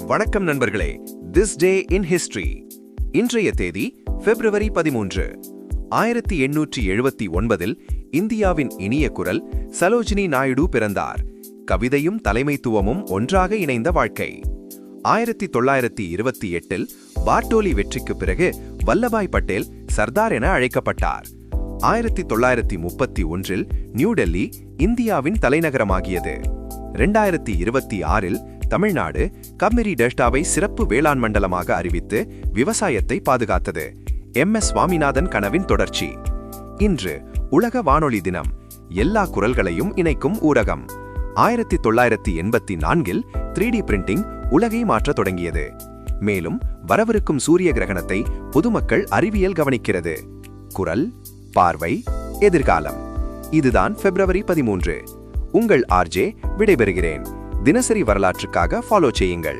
வணக்கம் நண்பர்களே. This day in history. இன்றைய தேதி பிப்ரவரி 13. 1879 இந்தியாவின் இனிய குரல் சரோஜினி நாயுடு பிறந்தார். கவிதையும் தலைமைத்துவமும் ஒன்றாக இணைந்த வாழ்க்கை. 1928 பார்டோலி வெற்றிக்கு பிறகு வல்லபாய் பட்டேல் சர்தார் என அழைக்கப்பட்டார். 1931 நியூ டெல்லி இந்தியாவின் தலைநகரமாகியது. 2026 தமிழ்நாடு கம்மெரி டெல்டாவை சிறப்பு வேளாண் மண்டலமாக அறிவித்து விவசாயத்தை பாதுகாத்தது. MS சுவாமிநாதன் கனவின் தொடர்ச்சி. இன்று உலக வானொலி தினம். எல்லா குரல்களையும் இணைக்கும் ஊடகம். 1984 3D பிரிண்டிங் உலகை மாற்ற தொடங்கியது. மேலும் வரவிருக்கும் சூரிய கிரகணத்தை பொதுமக்கள் அறிவியல் கவனிக்கிறது. குரல், பார்வை, எதிர்காலம். இதுதான் பிப்ரவரி 13. உங்கள் RJ விடைபெறுகிறேன். தினசரி வரலாற்றுக்காக ஃபாலோ செய்யுங்கள்.